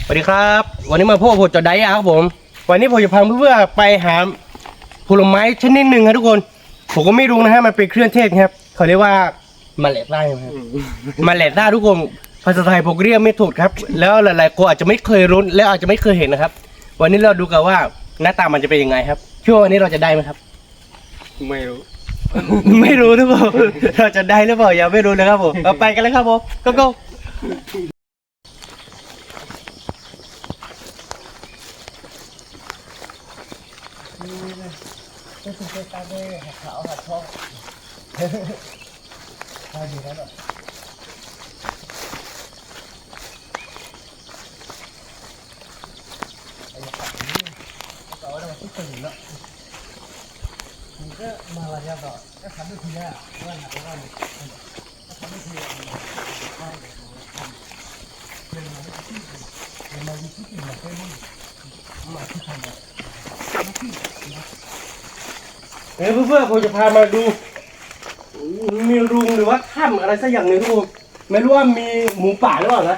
สวัสดีครับวันนี้มาพบผมจอดได้ครับผมวันนี้ผมจะพาเพื่อนๆไปหาผลไม้ชนิดหนึ่งครับทุกคนผมก็ไม่รู้นะฮะมันเป็นเครื่องเทศครับเขาเรียกว่ามาเลต้าครับมาเลต้าทุกคนภาษาไทยผมเรียกไม่ถูกครับแล้วหลายๆคนอาจจะไม่เคยรู้แล้วอาจจะไม่เคยเห็นนะครับวันนี้เราดูกันว่าหน้าตามันจะเป็นยังไงครับช่วงวันนี้เราจะได้ไหมครับไม่รู้ ไม่รู้ทุกคนเราจะได้หรือเปล่ายังไม่รู้นะครับผมเราไปกันเลยครับผมgoก็คือเป็นการได้หักขาวหักทองใช่ดีแล้วแบบไอ้ฝั่งนี้ต่อได้มาที่ตื่นแล้วมันก็มาอะไรกันต่อก็ทำด้วยทีแรกว่าหนักว่าเนี่ยก็ทำด้วยทีแรกเป็นมาที่เป็นมาที่ตื่นมาเป็นมาที่ทำอะไรเพื่อนๆผมจะพามาดูมีรุงหรือว่าถ้ำอะไรสักอย่างหนึ่งทุกคนไม่รู้ว่ามีหมูป่าหรือเปล่านะ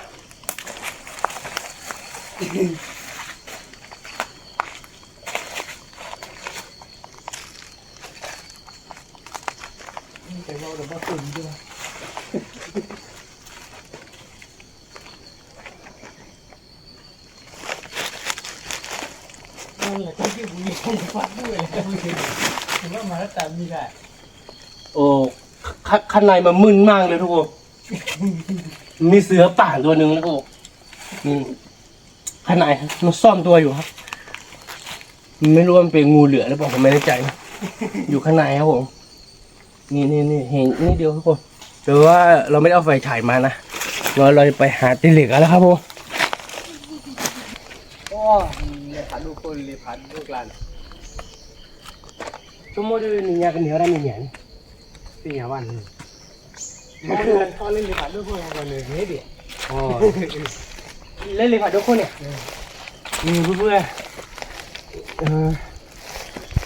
แต่เราเดี๋ยวมาตื่นด้วยนั่นแหละที่ผมมีคนฟัดด้วยถึงว่ามาแล้วแต่มีได้โอ้ข้างในมันมึนมากเลยทุกคนมีเสือป่าตัวหนึ่งนะทุกคนข้างในมันซ่อนตัวอยู่ครับไม่รู้ว่ามันเป็นงูเหลือหรือเปล่าผมไม่แน่ใจนะอยู่ข้างในครับผมนี่เห็นนี่เดียวทุกคนแต่ว่าเราไม่ได้เอาไฟฉายมานะเราไปหาติเหล็กแล้วครับผมโอ้เลยผ่านลูกคนเลยผ่านลูกหลานชั่วโมงนึงนี่ยากันเหนียวได้ไหมเนี่ยสี่วันตอนเล่นเลยผ่านลูกคนกันเลยนี่เดียวอ๋อเล่นเลยผ่านลูกคนเนี่ยเพื่อน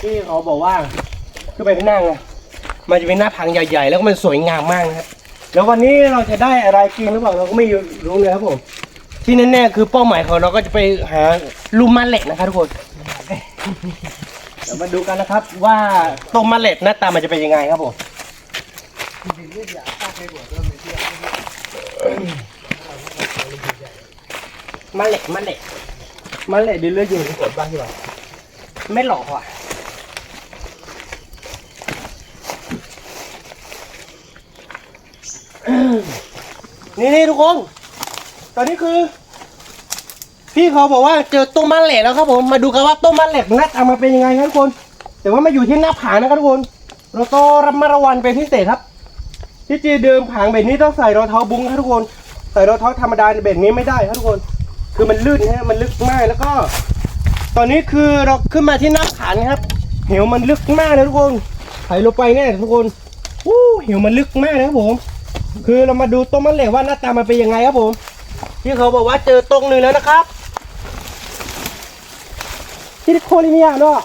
ที่เขาบอกว่าคือไปข้างหน้าไงมันจะเป็นหน้าพังใหญ่ๆแล้วก็มันสวยงามมากนะครับแล้ววันนี้เราจะได้อะไรกินหรือเปล่าเราก็ไม่รู้เลยครับผมที่แน่ๆคือเป้าหมายของเราก็จะไปหาลูกมะเล็ดนะครับทุกคนเดี๋ยวมาดูกันนะครับว่าต้มมะเล็ดหน้าตามันจะเป็นยังไงครับผมมะเล็ดดีเลือดอยู่ในกดบ้างดีกว่าไม่หลอกว่ะนี่ทุกคนตอนนี้คือพี่เขาบอกว่าเจอต้มมะเล็ดแล้วครับผมมาดูกันว่าต้มมะเล็ดหน้าตามันเป็นยังไงครับทุกคนแต่ว่ามาอยู่ที่หน้าผานะครับทุกคนเราต้องระมัดระวังเป็นพิเศษครับที่จีเดิมผางแบบนี้ต้องใส่รองเท้าบุ้งครับทุกคนใส่รองเท้าธรรมดาแบบนี้ไม่ได้ครับทุกคนคือมันลื่นฮะมันลึกมากแล้วก็ตอนนี้คือเราขึ้นมาที่หน้าผาครับเหวมันลึกมากเลยทุกคนไหลลงไปแน่ทุกคนเหวมันลึกมากนะครับผมคือเรามาดูต้นมะเล็ดว่าหน้าตามันเป็นยังไงครับผมที่เขาบอกว่าเจอตรงหนึ่งแล้วนะครับที่โคลิเมียเนาะ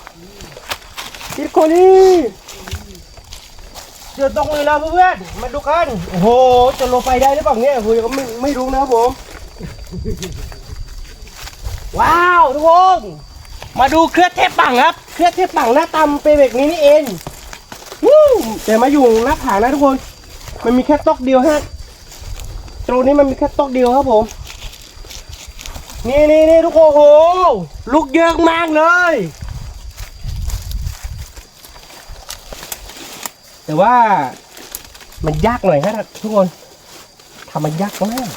ที่โคลีเจอตรงหนึ่งแล้วเพื่อนมาดูกันโอ้โหจะลงไปได้หรือเปล่าเนี่ยผมก็ไม่รู้นะครับผมว้าวทุกคนมาดูเครือเทพปังครับเครือเทพปังหน้าตาเป็นแบบนี้นี่เองแต่มาอยู่หน้าผานะทุกคนมันมีแค่ตอกเดียวฮะตรงนี้มันมีแค่ตอกเดียวครับผมนี่ทุกคนโอ้โหลูกเยอะมากเลยแต่ว่ามันยากหน่อยครับทุกคนทำมันยากมาก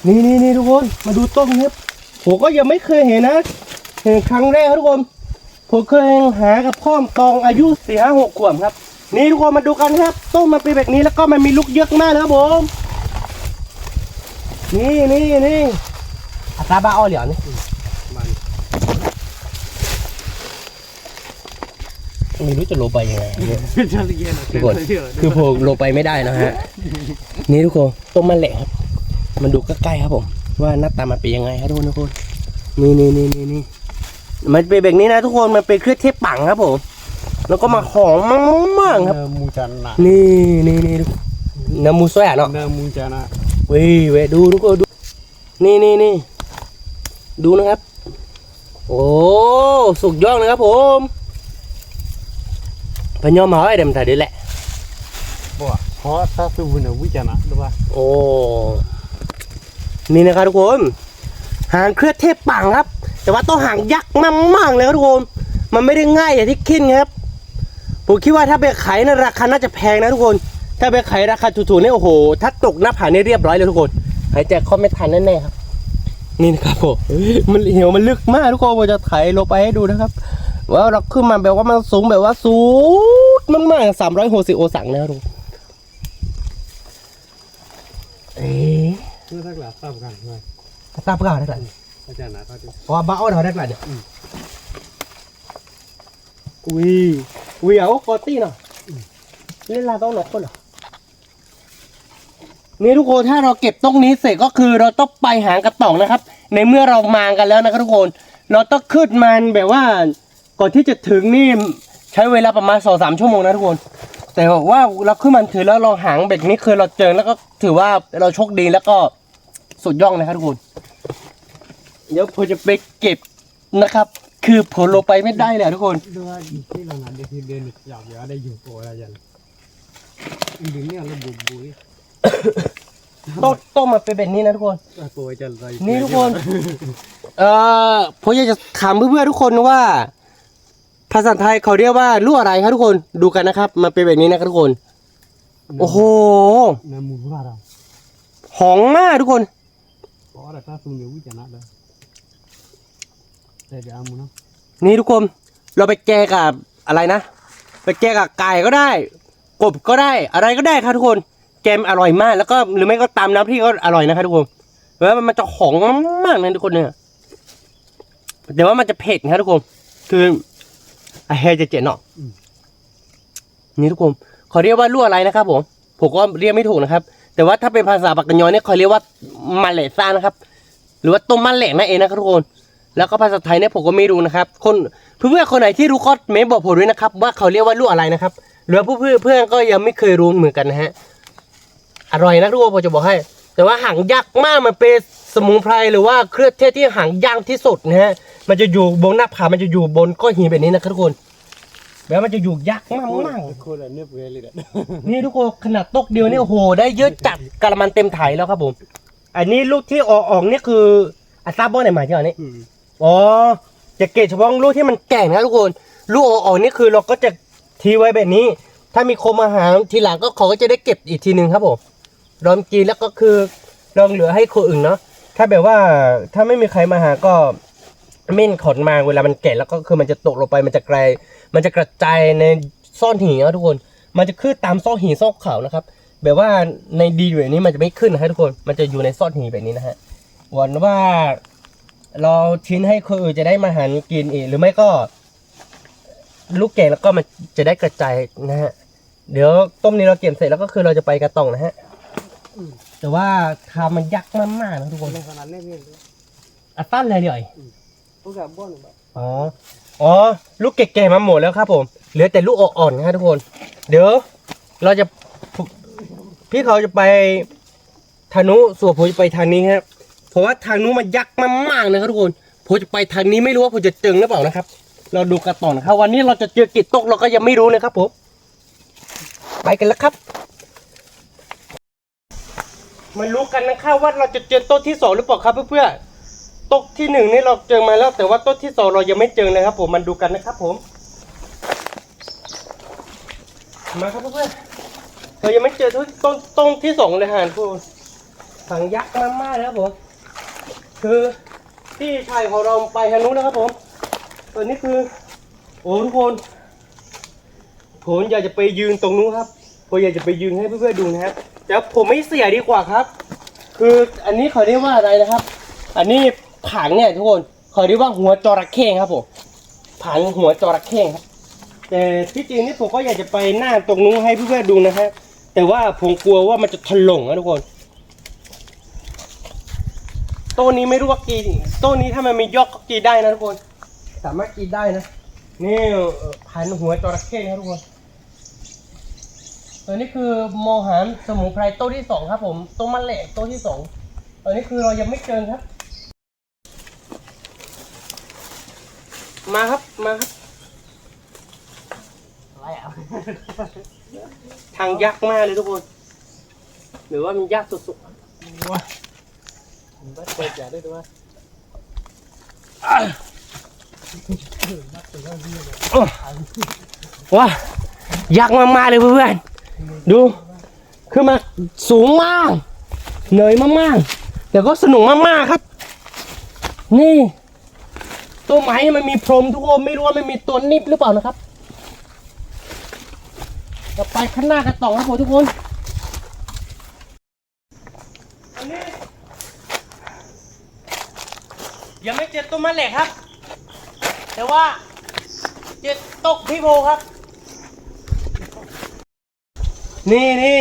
นี่ทุกคนมาดูต้นนี้ผมก็ยังไม่เคยเห็นนะเห็นครั้งแรกครับทุกคนผมเคยหากับพ่อตอนอายุ4-5-6 ขวบครับนี่ทุกคนมาดูกันครับต้นมันเป็นแบบนี้แล้วก็มันมีลูกเยอะมากนะครับผมนี่อาซาบะอ้อเหลียวนี่ไม่รู้จะโลไปยังไงทุกคนคือผมโลไปไม่ได้นะฮะนี่ทุกคนต้นมะเล็ดครับมันดูใกล้ๆครับผมว่าหน้าตามันเป็นยังไงครับทุกคนนี่มันเป็นแบบนี้นะทุกคนมันเป็นเครือเทพปังครับผมแล้วก็มาหอมมากๆครับมูจานะนี่น้ำมูสวยเนาะมูจานะเว้ยดูทุกคนดูนี่ ดูนะครับโอ้สุกยอดเลยครับผมพญอมาไอ้เดมถ่ายดีแหละบ่เพราะถ้าคือบุญวิจารณ์หรือว่าโอ้นี่นะครับทุกคนหางเครือเทพปังครับแต่ว่าต้องหางยักษ์มากๆเลยครับทุกคนมันไม่ได้ง่ายอย่างที่คิดครับผมคิดว่าถ้าไปขายนะราคาน่าจะแพงนะทุกคนถ้าไปขายราคาถูกๆเนี่ยโอ้โหถ้าตกหน้าผานี่เรียบร้อยเลยทุกคนหายใจเข้าไม่ทันแน่ๆครับนี่นะครับผมมันเหวมันลึกมากทุกคนผมจะถ่ายลงไปให้ดูนะครับว่าเราขึ้นมาแบบว่ามันสูงแบบว่าสูงมากๆ360 องศานะครับทุกคนเมื่อทักหลาทราบกันใช่ไหมทราบเปล่าได้กันอาจารย์นะก็ดูเพราะว่าบ้าเราได้กันเนี่ยอุ้ยเอาคอตี้หน่อยเล่นลาต้องหลอกคนเหรอนี่ทุกคนถ้าเราเก็บตรงนี้เสร็จก็คือเราต้องไปหางกระต่องนะครับในเมื่อเรามากันแล้วนะครับทุกคนเราต้องขึ้นมันแบบว่าก่อนที่จะถึงนี่ใช้เวลาประมาณ2-3 ชั่วโมงนะทุกคนแต่ว่าเราขึ้นมันถือแล้วเราหางแบบนี้คือเราเจอแล้วก็ถือว่าเราโชคดีแล้วก็สุดยอดนะครับทุกคนเดี๋ยวผมจะไปเก็บนะครับคือผมลงไปไม่ได้เลยทุกคนดูว่าที่เราหนาเด็กที่เดินอยากได้อยู่โกอะไรอย่างดึงเนี่ยเราบุบต้องมาเป็นแบบนี้นะทุกคนโกจะอะไรนี่ทุกคนผมอยากจะถามเพื่อนๆทุกคนว่าภาษาไทยเขาเรียกว่าลูกอะไรครับทุกคนดูกันนะครับมันเป็นแบบนี้นะครับทุกคนโอ้โหน้ำมูร่าเราหอมมากทุกคนเพราะอะไรถ้าซุ่มเดี๋ยววิจารณ์เลยแต่เดี๋ยวเอามูนะนี่ทุกคนเราไปแกงกับอะไรนะไปแกงกับไก่ก็ได้กบก็ได้อะไรก็ได้ครับทุกคนแกงอร่อยมากแล้วก็หรือไม่ก็ตามน้ำพี่ก็อร่อยนะครับทุกคนแล้วมันจะหอมมากเลยทุกคนเนี่ยแต่ว่ามันจะเผ็ดนะครับทุกคนคือไอเฮจะเจ็ดเนาะนี่ทุกคนเขาเรียกว่าลวกอะไรนะครับผมก็เรียกไม่ถูกนะครับแต่ว่าถ้าเป็นภาษาปากกยอเนี่ยเขาเรียกว่ามันเหล็กซ่านะครับหรือว่าต้มมันเหล็กนั่นเองนะครับทุกคนแล้วก็ภาษาไทยเนี่ยผมก็ไม่รู้นะครับคนเพื่อนๆคนไหนที่รู้ก็เมนบอกผมด้วยนะครับว่าเขาเรียกว่าลวกอะไรนะครับหรือเพื่อนก็ยังไม่เคยรู้เหมือนกันนะฮะอร่อยนะทุกคนผมจะบอกให้แต่ว่าหางยากมากมันเป็นสมุนไพรหรือว่าเครื่องเทศที่หางยากที่สุดนะฮะมันจะอยู่บนหน้าผามันจะอยู่บนก้อนหินแบบนี้นะครับทุกคนแล้วมันจะอยู่ยากมากนี่ทุกคนขนาดตกเดียวนี่โอ้โหได้เยอะจัดกระมังเต็มไถแล้วครับผมอันนี้ลูกที่ออกนี่คืออาซาบอนไหนหมายถึงอันนี้อ๋อจะเก็บเฉพาะลูกที่มันแก่นะทุกคนลูกออกนี่คือเราก็จะทีไว้แบบนี้ถ้ามีคนมาหาทีหลังก็เขาก็จะได้เก็บอีกทีนึงครับผมลองกินแล้วก็คือลองเหลือให้คนอื่นเนาะถ้าแบบว่าถ้าไม่มีใครมาหาก็เม่นขนมาเวลามันแก่แล้วก็คือมันจะตกลงไปมันจะกระจายในซ่อนหินนะทุกคนมันจะขึ้นตามซ่อนหินซ่อนเขานะครับแบบว่าในดีแบบนี้มันจะไม่ขึ้นนะทุกคนมันจะอยู่ในซ่อนหินแบบนี้นะฮะหวังว่าเราทิ้งให้คนอื่นจะได้มาหากินอีกหรือไม่ก็ลูกแก่แล้วก็มันจะได้กระจายนะฮะเดี๋ยวต้มนี้เราเก็บเสร็จแล้วก็คือเราจะไปกระต่องนะฮะแต่ว่าทำมันยากมากๆนะทุกคนขนาดเล็กอัดตั้นเลยเดี๋ยวอ๋อลูกแก่ๆมาหมดแล้วครับผมเหลือแต่ลูกอ่อนๆนะครับทุกคนเดี๋ยวเราจะพี่เขาจะไปทางนู้นส่วนผมจะไปทางนี้ครับเพราะว่าทางนู้นมันยักษ์มากๆนะครับทุกคนผมจะไปทางนี้ไม่รู้ว่าผมจะเจอหรือเปล่านะครับเราดูกันต่อนะครับวันนี้เราจะเจอกี่ตกเราก็ยังไม่รู้นะครับผมไปกันแล้วครับมารู้กันนะครับว่าเราจะเจอโต๊ะที่2หรือเปล่าครับเพื่อนๆโต๊ะที่1นี่เราเจอมาแล้วแต่ว่าโต๊ะที่2เรายังไม่เจอเลยครับผมมาดูกันนะครับผมมาครับเพื่อนๆเรายังไม่เจอต้นที่2เลยฮะทุกคนถังยักษ์มากๆนะครับผมคือที่ชายของเราไปทางนู้นนะครับผมตัวนี้คือโอ้ทุกคนผมอยากจะไปยืนตรงนู้นครับผมอยากจะไปยืนให้เพื่อนๆดูนะครับแต่ผมไม่เสียดีกว่าครับคืออันนี้เขาเรียกว่าอะไรนะครับอันนี้ผังเนี่ยทุกคนเขาเรียกว่าหัวจระเข้ครับผมผังหัวจระเข้ครับแต่ที่จริงนี่ผมก็อยากจะไปหน้าตรงนู้นให้เพื่อนๆดูนะครับแต่ว่าผมกลัวว่ามันจะถล่มนะทุกคนต้นนี้ไม่รู้ว่ากี่ต้นนี้ถ้ามันมียอดก็กี่ได้นะทุกคนสามารถกินได้นะนี่พันหัวจระเข้นะทุกคนตัวนี้คือมองหาสมุนไพรต้นที่2ครับผมต้นมะแหลกต้นที่2ตัวนี้คือเรายังไม่เจอครับ มาครับมาครับ อะไรอ่ะ ทางยากมากเลยทุกคนหรือว่ามันยากสุด ว้าผมก็เปิดอย่าได้ด้วย ๆว้ายากมากๆเลยเพื่อนๆดูขึ้นมาสูงมากเหนื่อยมากๆแต่ก็สนุกมากๆครับ นี่ต้นไม้มันมีพรมทุกคนไม่รู้ว่ามันมีตัวนิบหรือเปล่านะครับเราไปข้างหน้ากันต่อครับผมทุกคนอันนี้ยังไม่เจอต้นไม้เหล็กครับ แต่ว่าเจอตกพี่โบครับ นี่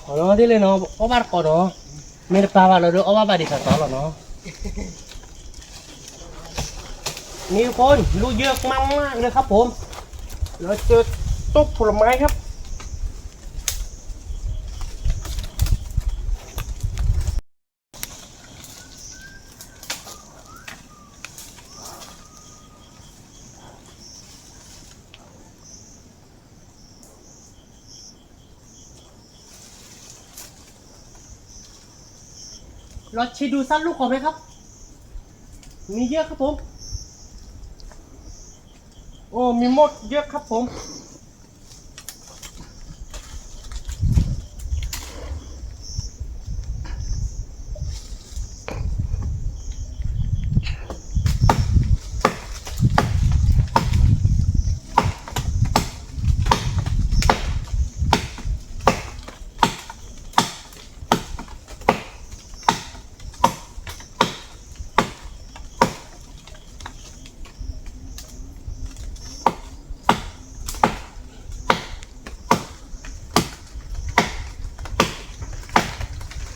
ขอร้องที่เลยเนาะโอ้บ้านก่อนเนาะไม่ได้ปลาบ้านเราด้วยโอ้บ้านดิฉันต่อหรอเนาะนี่ทุกคนลูกเยอะมากๆเลยครับผมเราเจอต้นผลไม้ครับเราชิดูสั้นลูกก่อนไหมครับมีเยอะครับผมโอ้มีมดเยอะครับผม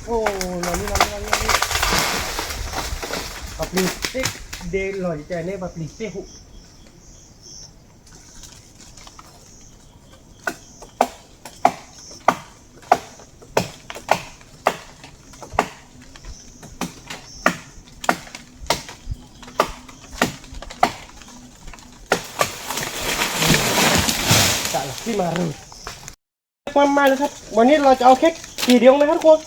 โอ้นี่บับลีสเต็กเดลอยใจในบับลีสเต็กหุจัดที่มาเลยมาเลยครับวันนี้เราจะเอาแค่กี่เดียวนะครับทุกคน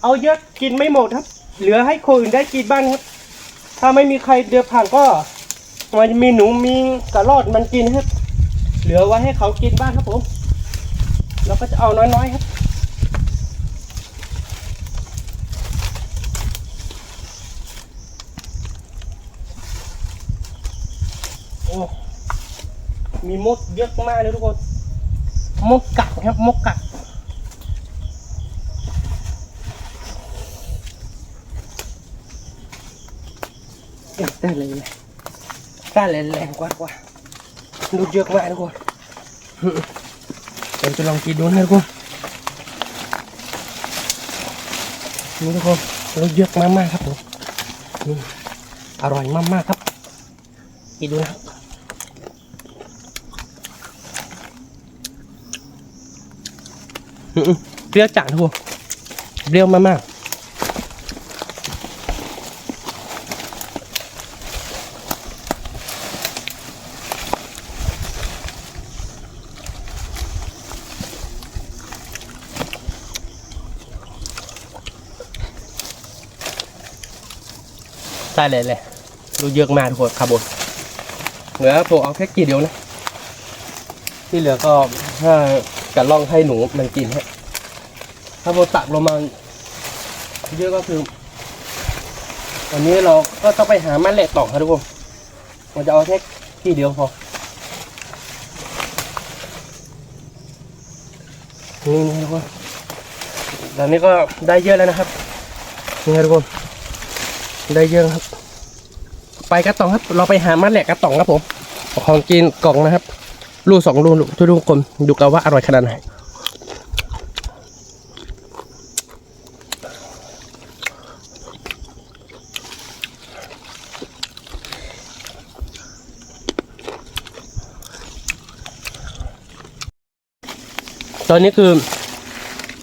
เอาเยอะกินไม่หมดครับเหลือให้คนอื่นได้กินบ้างครับถ้าไม่มีใครเดินผ่านก็มันมีหนูมีกระรอดมันกินครับเหลือไว้ให้เขากินบ้างครับผมเราก็จะเอาน้อยๆครับโอ้มีมดเยอะมากเลยทุกคนมดกัดครับมดกัดได้เลยได้เลยแรงกว่าดูเยอะมากทุกคนเราจะลองกินดูนะทุกคนนี่ทุกคนเราเยอะมากๆครับผมอร่อยมากๆครับกินดูนะเปรี้ยวจัดทุกคนเปรี้ยวมากๆได้เลยดูเยอะมากทุกคนครับผมเหลือผมเอาแค่กี่เดียวนะที่เหลือก็ถ้ากระล่องให้หนูมันกินฮะถ้าผมตักลงมาเยอะก็คือวันนี้เราก็ต้องไปหาแม่เหล็กต่อครับทุกคนเราจะเอาแค่กี่เดียวพอนี่ทุกคนตอนนี้ก็ได้เยอะแล้วนะครับนี่ทุกคนได้เยอะครับไปกระต่องครับเราไปหาแม่เหล็กกระต่องครับผมของกินกล่องนะครับลูก2 ลูกทุกคนดูกันว่าอร่อยขนาดไหนตอนนี้คือ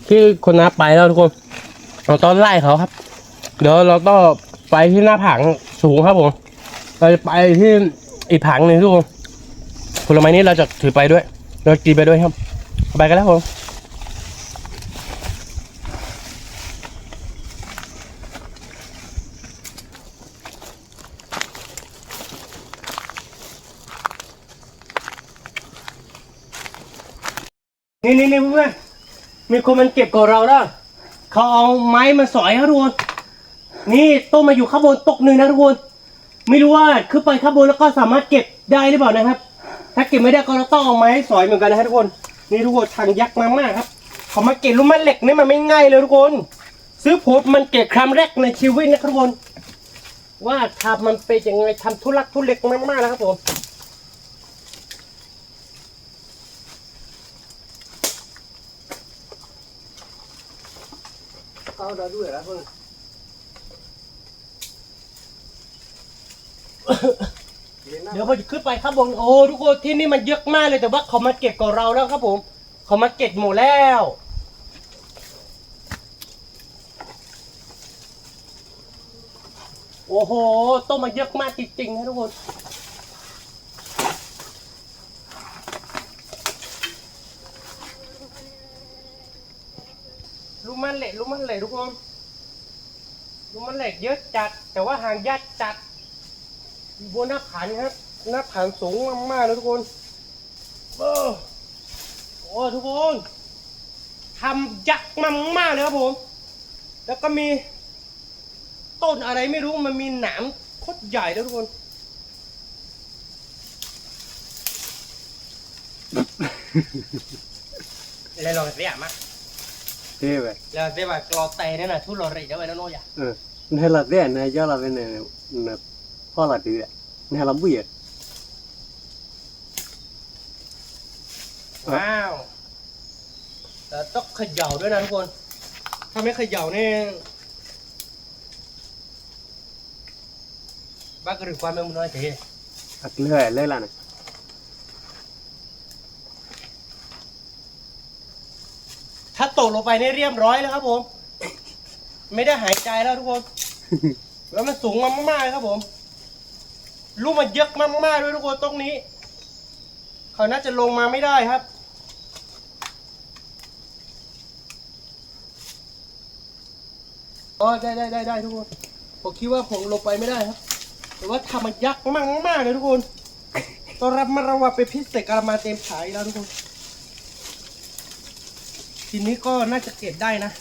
ที่คนน้าไปแล้วทุกคนเราต้องไล่เขาครับเดี๋ยวเราต้องไปที่หน้าผางสูงครับผม เราจะไปที่อีกผังหนึ่งทุกคนผลไม้นี้เราจะถือไปด้วย เรากินไปด้วยครับไปกันแล้วผมนี่เพื่อนมีคนมันเก็บกับเราแล้วเขาเอาไม้มาสอยครับทุกคนนี่ต้นมาอยู่ข้างบนตกหนึ่งนะทุกคนไม่รู้ว่าขึ้นไปข้างบนแล้วก็สามารถเก็บได้หรือเปล่านะครับ ถ้าเก็บไม่ได้ก็ต้องเอาไม้สอยเหมือนกันนะครับทุกคนนี่ทุกคนทางยักษ์มากๆครับเขามาเก็บลูกไม้เหล็กนี่มันไม่ง่ายเลยทุกคนซื้อโพสมันเก็บครั้งแรกในชีวิตนะครับทุกคนว่าทำมันเป็นยังไงทำทุลักทุเลมากๆนะครับผมเข้าได้ด้วยแล้วเพื่อนเดี๋ยวพอจะขึ้นไปครับผมโอ้ทุกคนที่นี่มันเยอะมากเลยแต่ว่าเขามาเก็บกับเราแล้วครับผมเขามาเก็บหมดแล้วโอ้โหต้นมาเยอะมากจริงๆนะทุกคนลูกมันเหล็กทุกคนลูกมันเหล็กเยอะจัดแต่ว่าห่างยากจัดบนหน้าผาครับหน้าผาสูงมากๆเลยทุกคนโอ้ทุกคนทำยักษ์มากๆเลยครับผมแล้วก็มีต้นอะไรไม่รู้มันมีหนามโคตรใหญ่แล้วทุกคนอะไรลองเสียมั้ยเท่ไปแล้วเสียแบบกรอเตนั่นน่ะทุลอริได้ไว้แล้วโน้ยนี่ละเท่เนี่ยย่อละเป็นเนี่ยพ่อละดื้อเนี่ยละบุ๋ยว้าวแต่ต้องเขย่าด้วยนะทุกคนถ้าไม่เขย่าเนี่ยบ้ากระดึกความเป็นมุน้อยเสียอักเลื่อยเลื่อยละเนี่ยถ้าตกลงไปเนี่ยเรียบร้อยแล้วครับผมไม่ได้หายใจแล้วทุกคนแล้วมันสูงมากๆครับผมลูกมันเยอะมากๆด้วยทุกคนตรงนี้เขาน่าจะลงมาไม่ได้ครับอ๋อได้ทุกคนผมคิดว่าผมลงไปไม่ได้ครับแต่ว่าทำมันยักษ์มากเลยทุกคนต้องรับมาระวังเป็นพิเศษกระมาเต็มฉายแล้วทุกคนทีนี้ก็น่าจะเก็บได้นะ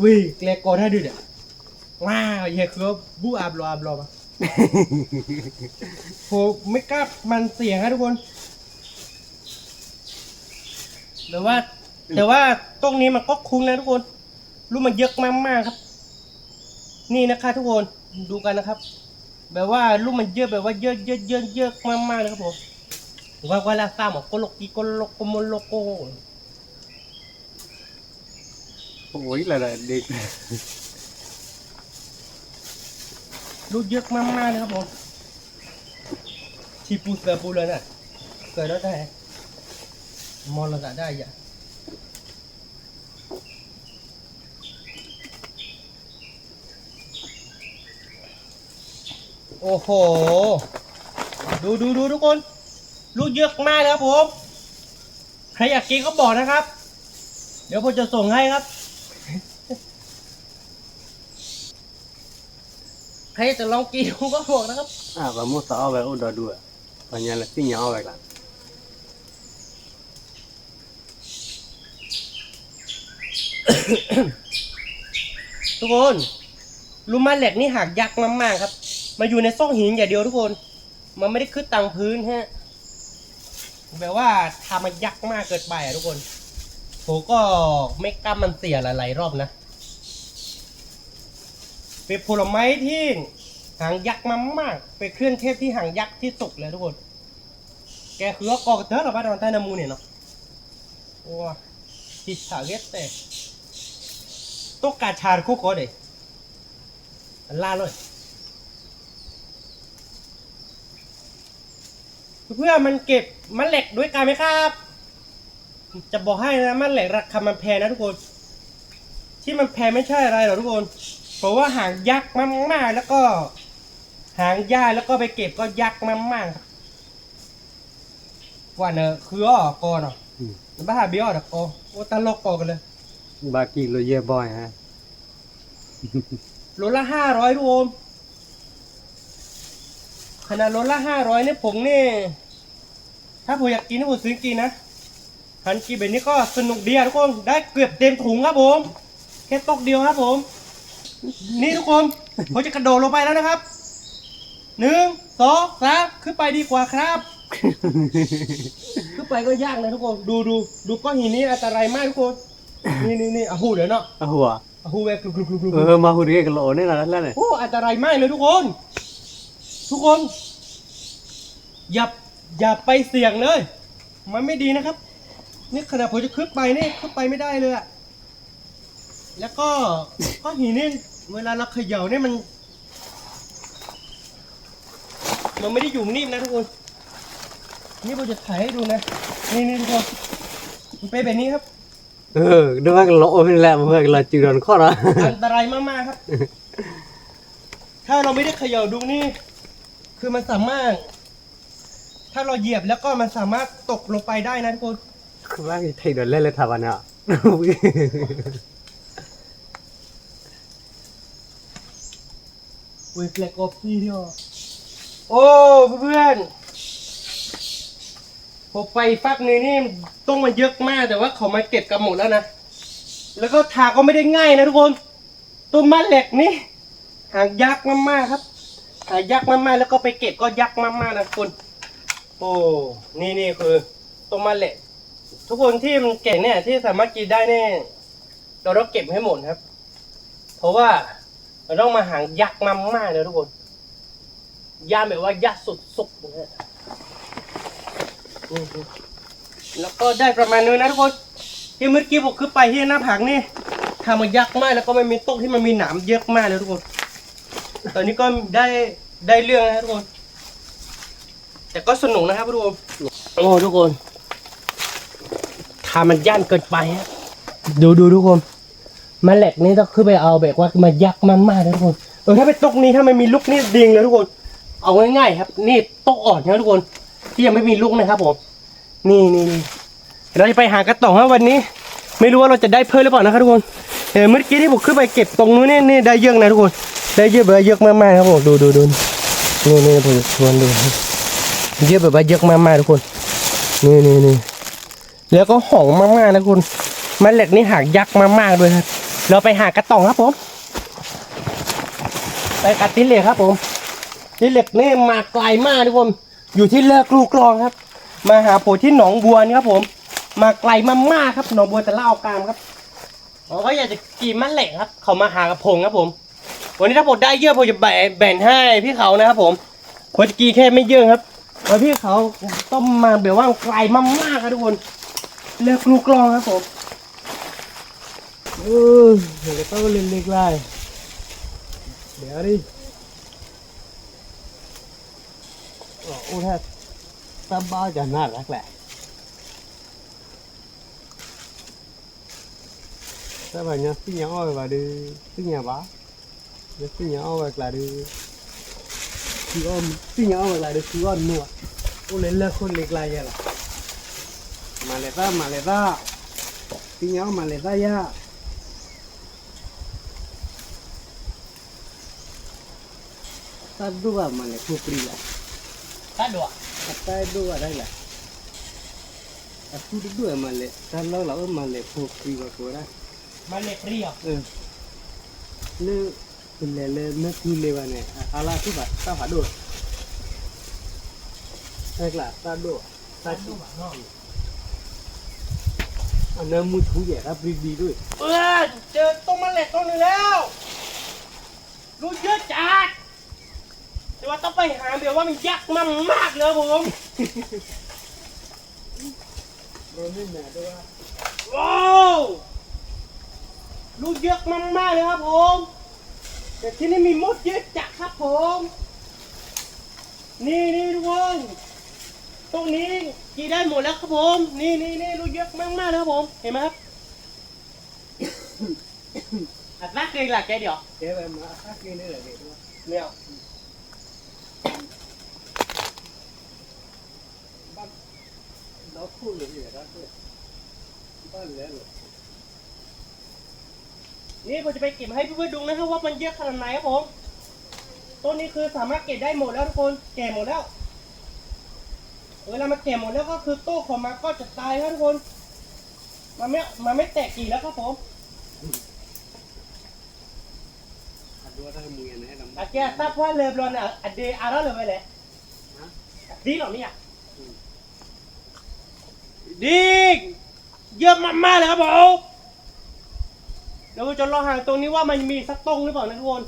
วิเกลกอนให้ดูเดี๋ยวว้าวเฮียคือบูอาบรอมาผมไม่กล้ามันเสี่ยงครับทุกคนแต่ว่าตรงนี้มันก็คุ้มนะทุกคนลูกมันเยอะมากๆครับ นี่นะคะทุกคนดูกันนะครับแบบว่าลูกมันเยอะแบบว่าเยอะมากๆเลยครับผมว่าลาซ่าหมอกโลกีโกโลโกโมโลโกโอ้ยละเด็กลูกเยอะมากๆเลยครับผมชีปูเสือปูเลยน่ะเกิดแล้วได้มอลละได้ยังโอ้โหดูทุกคนลูกเยอะมากเลยครับผมใครอยากกินก็บอกนะครับเดี๋ยวผมจะส่งให้ครับใครจะลองกินก็บอกนะครับแบบมุสเอาไปอุดรด้วยตอนนี้แหละที่เหนียวไปละทุกคนลูกไม้เหล็กนี่หักยักษ์มากๆครับมาอยู่ในซ่องหินอย่างเดียวทุกคนมันไม่ได้ขึ้นตังพื้นฮะแบบว่าทำมันยักษ์มากเกินไปอ่ะทุกคนผมก็ไม่กล้ามันเสียหลายๆรอบนะเป็นผลไม้ที่หางยักษ์มากๆเป็นเครื่องเทศที่หางยักษ์ที่สุดเลยทุกคนแกคือก็กอกเตอร์หรอบ้านเราใต้น้ำมูเนี่ยเนาะโอ้ทิศาเวสเต้ตุ๊กกาชาคุกก็ได้ลาเลยเพื่อมันเก็บมันเหล็กด้วยกันไหมครับจะบอกให้นะมันเหล็กราคามันแพงนะทุกคน ที่มันแพงไม่ใช่อะไรหรอกทุกคนเพราะว่าหางยักษ์มากๆแล้วก็หางย่ายแล้วก็ไปเก็บก็ยักษ์มากๆครับว่าเนอะคืออ้อก่อนอ่ะบ้าเบี้ยวเด็กโอ้ตลกก่อกันเลย บากีโลเยบอยฮะ โลละ500ทุกคนขนาดโลละ500เนี่ยผมนี่ถ้าผมอยากกินนี่ผมซื้อกินนะหันกินแบบนี้ก็สนุกดีอะทุกคนได้เกือบเต็มถุงครับผมแค่ตกเดียวครับผมนี่ทุกคนผมจะกระโดดลงไปแล้วนะครับ1 2 3ขึ้นไปดีกว่าครับ ขึ้นไปก็ยากนะทุกคนดูก้อนหินนี้อันตรายมากทุกคนนี่อ่ะหูเดี๋ยวเนาะ หัว อ่ะหูแวกกรุบมาหุ่นเรียกโลนี่นะแล้วเนี่ย โอ้อันตรายมากเลยทุกคน อย่าไปเสี่ยงเลยมันไม่ดีนะครับนี่ขนาดผมจะขึ้นไปนี่ขึ้นไปไม่ได้เลยอะแล้วก็ก้อนหินนี่เวลาเราเขย่าเนี่ยมันไม่ได้อยู่นิ่มนะทุกคนนี่ผมจะถ่ายให้ดูนะนี่ทุกคนมันเป็นแบบนี้ครับ ดูว่าโลเป็นแหละเพื่อนเราจืดโดนข้อละ อันตรายมากๆครับ ถ้าเราไม่ได้เขย่าดูนี่คือมันสามารถ ถ้าเราเหยียบแล้วก็มันสามารถตกลงไปได้นะทุกคน คือว่าไทยโดนเล่นเลยทาวันอ่ะ อุ้ยแปลกอบพี่ที่ว่าโอ้เพื่อนผมไปฟักนี้นี่ต้องมาเยอะมากแต่ว่าเขามาเก็บกันหมดแล้วนะ แล้วก็ทาก็ไม่ได้ง่ายนะทุกคนต้นไม้เหล็กนี่หางยักษ์มากๆครับหางยักษ์มากๆแล้วก็ไปเก็บก็ยักษ์มากๆนะทุกคนโอ้นี่คือต้นไม้เหล็กทุกคนที่มันเก่งเนี่ยที่สามารถกินได้เนี่ยเราต้องเก็บให้หมดครับ เพราะว่าเราต้องมาหางยักษ์มากๆเลยทุกคนย่าแบบว่ายักษ์สุดๆนะฮะแล้วก็ได้ประมาณนึงนะทุกคนที่เมื่อกี้ผมขึ้นไปที่หน้าผางนี่ทำมันยักษ์มากแล้วก็ไม่มีต้นที่มันมีหนามเยอะมากเลยทุกคนตอนนี้ก็ได้เรื่องนะทุกคนแต่ก็สนุกนะครับทุกคนโอ้ทุกคนทำมันย่านเกินไปฮะดูทุกคนมาแหลกนี่ต้องขึ้นไปเอาแบบว่ามายักษ์มากๆนะทุกคนถ้าเป็นตกนี้ถ้ามันมีลูกนี่ดิงเลยทุกคนเอาง่ายๆครับนี่ตกอ่อนนะทุกคนที่ยังไม่มีลูกนะครับผมนี่เราจะไปหากระต่องครับวันนี้ไม่รู้ว่าเราจะได้เพิ่มหรือเปล่านะครับทุกคนเมื่อกี้ที่ผมขึ้นไปเก็บตรงนู้นนี่ได้เยอะนะทุกคนได้เยอะแบบเยอะมากๆครับผมดูนี่ผมชวนดูเยอะแบบว่าเยอะมากๆทุกคนนี่แล้วก็หอมมากๆนะคุณมันเหล็กนี่หากยักษ์มากๆด้วยครับเราไปหากระต่องครับผมไปกัดติเหล็กครับผมติเหล็กนี่มาไกลมากทุกคนอยู่ที่เลิกลูกกลองครับมาหาผมที่หนองบัวนี่ครับผมมาไกลมากๆครับหนองบัวแต่เล่ากามครับเขาก็อยากจะกินมันเหล็กครับเขามาหากระพงครับผมวันนี้ถ้าผมได้เยอะผมจะแบ่งให้พี่เขานะครับผมจะกินแค่ไม่เยอะครับเพราะพี่เขาต้มมาแบบว่าไกลมากๆครับทุกคนเลิกลูกกลองครับผมเดี๋ยวต้องเล่นเล็กไล่เดี๋ยวดิโอ้แท้ตาบ้าจะน่ารักแหละถ้าแบบนี้สิ่งอย่างอ้อยว่าดูสิ่งอย่างบ้าสิ่งอย่างอ้อยว่าดูคืออ้อมสิ่งอย่างอ้อยว่าดูคืออ้อมนัวโอ้เล่นเลิกคนเล็กไล่ยังล่ะมาเลยต้าสิ่งอย่างมาเลยต้ายาตัดdua malah kupri lah. Tahu dua dah lah. Aku dua malah. Kalau lalu malah kupri bakoran. Malah pria. Le nak lewan ni. Ala tu tak ada. Baiklah, tak ada. Anda mutu je, tak beri tu. เจอต้นมะเหล็กต้นนึงแล้วรู้เยอะจัดแต่ว่าต้องไปหาแบบว่ามันยักษ์มากเลยผม ว้าวรู้เยอะมากเลยครับผมแต่ที่นี่มีมดเยอะจัดครับผมนี่ทุกคนตรงนี้กินได้หมดแล้วครับผมนี่รู้เยอะมากเลยครับผมเห็นไหมครับ อัดนักเลยล่ะแกเดี๋ยว Kế về mà khác kia nữa là vậy đúng không? เนี่ย Nó khui được gì ở đó thôi. Có gì đấy rồi. นี่ผมจะไปเก็บให้เพื่อนๆดูนะครับว่ามันเยอะขนาดไหนครับผมต้นนี้คือสามารถเก็บได้หมดแล้วทุกคนแก่หมดแล้วเวลามันแก่หมดแล้วก็คือตู้ของมันก็จะตายครับทุกคนมันไม่แตกกี่แล้วครับผม Đua thôi mùi này làm อาแกทราบว่าเรือรอนอ่ะเดอาร์แล้วเลยไปเลยดีหรอเนี่ยดีเยอะมากๆเลยครับผมเดี๋ยวจะลองหาตรงนี้ว่ามันมีสักต้นหรือเปล่านะทุกคน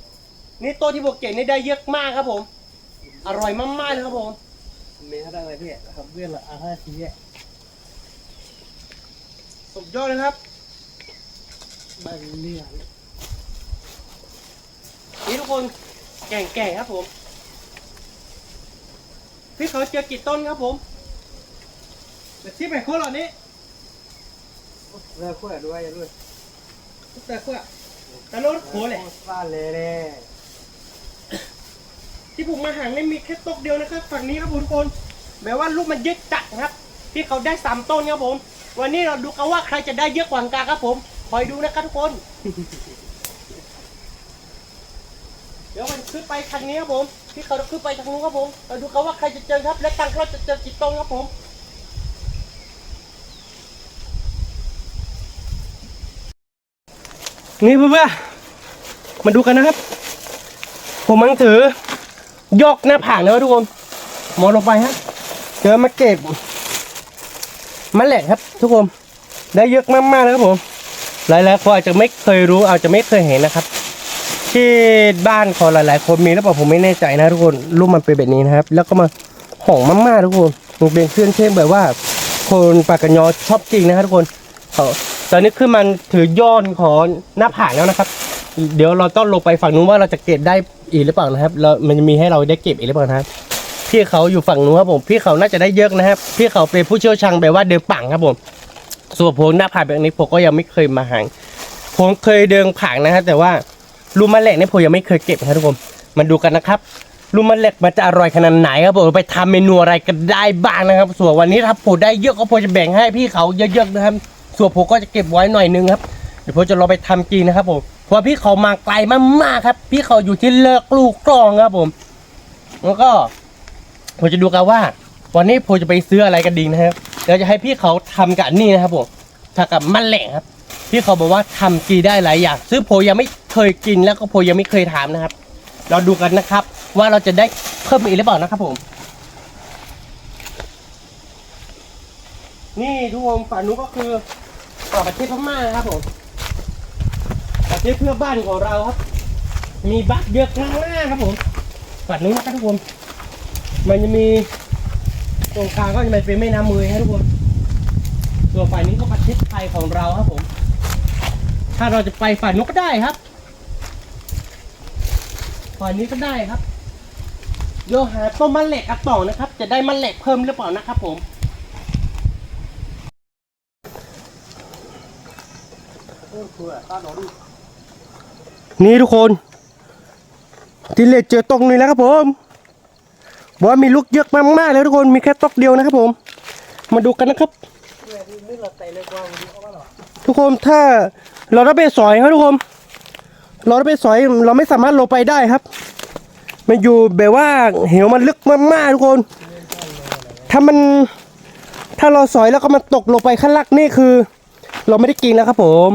นี่ต้นที่บวกเก่งนี่ได้เยอะมากครับผมอร่อยมากๆเลยครับผม Mẹ đang là thế, học viên là A2 khí ấy. สุดยอดเลยครับ Bài lia. นี่ทุกคนแก่งๆครับผมพี่เขาเจอกี่ต้นครับผมเดี๋ยวที่ไปโค้ดเหล่านี้ Ra khỏe đuôi rồi. แต่ขั้วแต่โน้ตโค้ดเลย Pha lề nè. ที่ผมมาหางนี่มีแค่ต้นเดียวนะครับฝั่งนี้ครับผมทุกคนแม้ว่าลูกมันเยอะจัดนะครับที่เขาได้3ต้นครับผมวันนี้เราดูกันว่าใครจะได้เยอะกว่ากันครับผมคอยดูนะครับทุกคน เดี๋ยวมันขึ้นไปทางนี้ครับผมที่เขาขึ้นไปทางนู้นครับผมเราดูกันว่าใครจะเจอครับและตังค์เราจะเจอกี่ต้นครับผมนี่เพื่อนๆมาดูกันนะครับผมมังถือยกหน้าผากนะครับทุกคนมองลงไปฮะเจอมาเก็บมะแหลกครับทุกคนได้เยอะมากๆเลยครับผมหลายๆคนอาจจะไม่เคยรู้อาจจะไม่เคยเห็นนะครับที่บ้านของหลายๆคนมีหรือเปล่าผมไม่แน่ใจนะทุกคนรูปมันเป็นแบบนี้นะครับแล้วก็มาห่องมากๆทุกคนมันเป็นเครื่องเทศแบบว่าคนปากกะยอชอบจริงนะครับทุกคนตอนนี้คือมันถือยอดของหน้าผากแล้วนะครับเดี๋ยวเราต้องลงไปฝั่งนู้นว่าเราจะเก็บได้อีกหรือเปล่านะครับแล้วมันจะมีให้เราได้เก็บอีกหรือเปล่านะครับพี่เขาอยู่ฝั่งนู้นครับผมพี่เขาน่าจะได้เยอะนะครับพี่เขาเป็นผู้เชี่ยวชาญแบบว่าเดินป่างครับผมส่วนผมหน้าผากแบบนี้ผมก็ยังไม่เคยมาหางผมเคยเดินผางนะครับแต่ว่าลูกมะแหลกเนี่ยผมยังไม่เคยเก็บนะครับทุกคนมาดูกันนะครับลูกมะแหลกมันจะอร่อยขนาดไหนครับผมไปทำเมนูอะไรกันได้บ้างนะครับส่วนวันนี้ถ้าผมได้เยอะก็ผมจะแบ่งให้พี่เขาเยอะๆนะครับส่วนผมก็จะเก็บไว้หน่อยนึงครับเดี๋ยวผมจะรอไปทำกินนะครับผมเพราะพี่เขามาไกลมากๆครับพี่เขาอยู่ที่เลิกลูกกลองครับผมแล้วก็ผมจะดูกันว่าวันนี้ผมจะไปซื้ออะไรกันดีนะครับเราจะให้พี่เขาทำกับนี่นะครับผมทำกับมะแหลกครับพี่เขาบอกว่าทำกินได้หลายอย่างซึ่งผมยังไม่เคยกินแล้วก็ผมยังไม่เคยทำนะครับเราดูกันนะครับว่าเราจะได้เพิ่มอีกหรือเปล่านะครับผมนี่ทุกคนฝั่งนู้นก็คือประเทศพม่านะครับผมประเทศเพื่อนบ้านของเราครับมีบัตรเยอะมากครับผมฝั่งนู้นนะครับทุกคนมันจะมีตรงกลางก็จะเป็นแม่น้ำมือครับทุกคนส่วนฝ่ายนี้ก็ประเทศไทยของเราครับผมถ้าเราจะไปฝ่ายนู้นก็ได้ครับฝ่ายนี้ก็ได้ครับโยหาต้นมะแหลกกระต่องนะครับจะได้มะแหลกเพิ่มหรือเปล่านะครับผมนี่ทุกคนที่เล็กเจอตรงนี้แล้วครับผมบอกว่ามีลูกเยอะมากๆเลยทุกคนมีแค่ตกเดียวนะครับผมมาดูกันนะครับทุกคนถ้าเราได้ไปสอยครับทุกคนเราได้ไปสอยเราไม่สามารถลงไปได้ครับมันอยู่แบบว่าเหวมันลึกมากๆทุกคนถ้าเราสอยแล้วก็มันตกลงไปข้างล่างนี่คือเราไม่ได้กินแล้วครับผม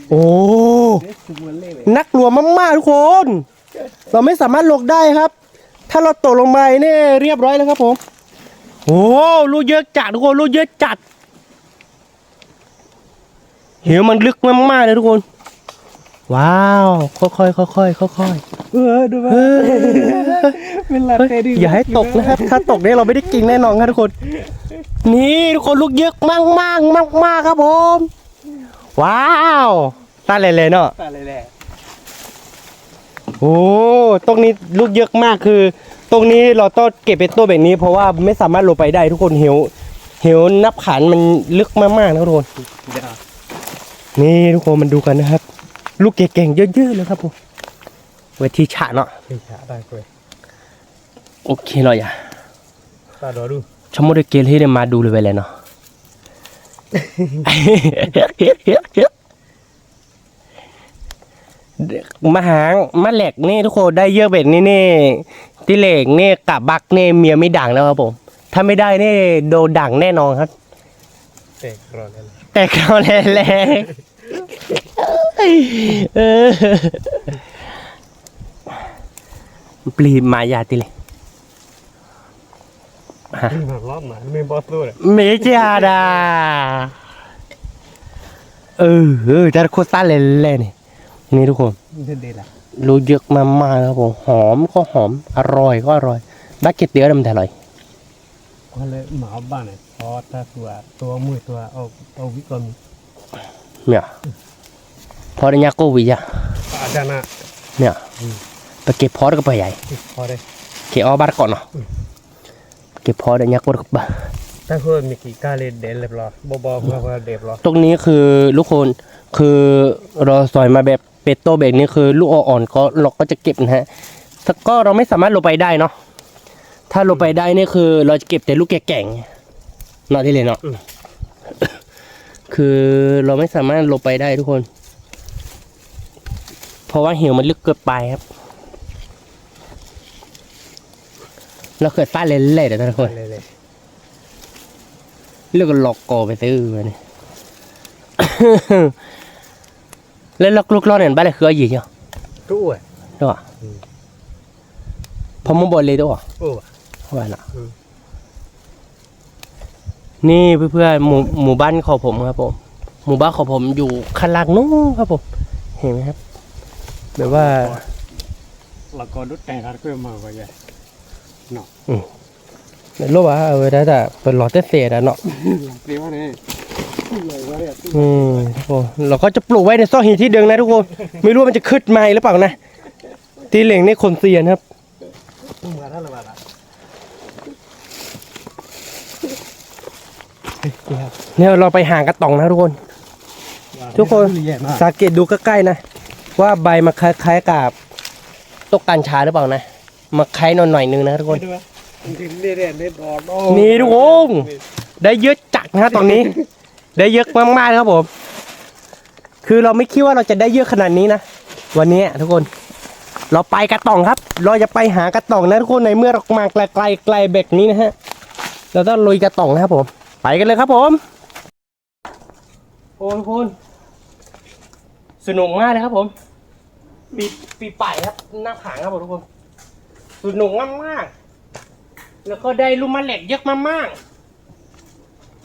โอ้นักลัวมากๆทุกคนเราไม่สามารถลงได้ครับถ้าเราตกลงไปนี่เรียบร้อยแล้วครับผมโอ้ลูกเยอะจัดทุกคนลูกเยอะจัดเหวมันลึกมากๆเลยทุกคนว้าวค่อยๆดูมาเป็นลาเต้ดิ อย่าให้ตกนะครับถ้าตกเนี่ยเราไม่ได้กินแน่นอนครับทุกคนนี่ทุกคนลูกเยอะมากครับผมว้าวตาเลยเนาะ ตาเลยแหละ โอ้ตรงนี้ลูกเยอะมากคือตรงนี้เราต้องเก็บเป็นตัวแบบนี้เพราะว่าไม่สามารถลงไปได้ทุกคนเห เหวนับขันมันลึกมากๆนะทุกคน เดี๋ยว นี่ทุกคนมันดูกันนะครับ ลูกเก่งๆเยอะๆเลยครับผมเวทีฉะเนาะ พี่ขาได้กล้วย โอเคเลยอ่ะ ตาดอดู ชมดเกลให้ได้มาดูเลยไปเลยเนาะ มาหางมาแหลกนี่ทุกคนได้เยอะเบ็ดนี่ที่เหล็กนี่กับบักนี่เมียไม่ด่างแล้วครับผมถ้าไม่ได้นี่โดนด่างแน่นอนครับ แตกรอแล้ว แต่เขาแรงเออปลีมายาติเลย มารอบมาไม่บอสตัวเลย เมจาดาจะโคตรซ่าเลยนี่นี่ทุกคน เด็ดละ รู้เยอะมากๆครับผมหอมก็หอมอร่อยก็อร่อยบักเก็ตเตี้ยดำแต่อร่อย ก็เลยหมาบ้านเนี่ยพอถ้าตัวมือตัวเอาวิกรม เนี่ยพอได้ยาโกวิยะ อาจารย์นะ เนี่ยไปเก็บพอได้ก็ไปใหญ่ พอได้ เก็บเอาบาร์ก่อนเนาะเก็บพอได้ยาโกได้ก็ไป ถ้าเพื่อนมีกี่กาเลเดนเรียบร้อยบอเพื่อเด็บร้อย ตรงนี้คือลูกคนคือเราสอยมาแบบเป็ดโตแบบนี้คือลูกอ่อนๆก็เราก็จะเก็บนะฮะแต่ก็เราไม่สามารถลงไปได้เนาะถ้าลงไปได้นี่คือเราจะเก็บแต่ลูกแก่ๆเนาะที่เลยเนาะคือเราไม่สามารถลงไปได้ทุกคน เพราะว่าเหวมันลึกเกินไปครับเราเกิดฟ้าเล่ๆเดี๋ยวทุกคน เลย เลือกหลอกโกไปซื้อมาเนี่ย แล้วลูกรอดเนี่ยบ้านอะไรคืออะไรเหรอ ตู้อ่ะ ด้วยพอมึงบอกเลยด้วย โอ้ ว่าน่ะนี่เพื่อนๆหมู่บ้านของผมครับผมหมู่บ้านของผมอยู่ข้างล่างนู้นครับผมเห็นไหมครับแบบว่า เราก็ดุดแต่งกันก็มาไว้ใหญ่ ในโลกว่าได้แต่เป็นหลอดเศษอะเนาะ เรียกว่าไงเลยว่าเนี่ย ทุกคนเราก็จะปลูกไว้ในซอกหินที่เดิมนะทุกคนไม่รู้ว่ามันจะขึ้นมาหรือเปล่านะตีเหล่งนี่คนเซียนครับ มาท่านละบาทละ เนี่ยเราไปห่างกระต่องนะทุกคน ทุกคนสังเกตดูใกล้ๆนะว่าใบมันคล้ายๆกับตกกัญชาหรือเปล่านะมาคล้ายหน่อยๆนึงนะทุกคนนี่ทุกคนได้เยอะจัดนะตรงนี้ ได้เยอะมากๆครับผมคือเราไม่คิดว่าเราจะได้เยอะขนาดนี้นะวันนี้ทุกคนเราไปกระต่องครับ เราจะไปหากระต่องนะทุกคนในเมื่อเรามาไกลๆแบบนี้นะฮะเราต้องลุยกระต่องนะครับผมไปกันเลยครับผมโอ้ทุกคนสนุกมากเลยครับผมปีป่ายครับหน้าผางครับผมทุกคนสนุกมากๆแล้วก็ได้ลูกมะแหลกเยอะมาก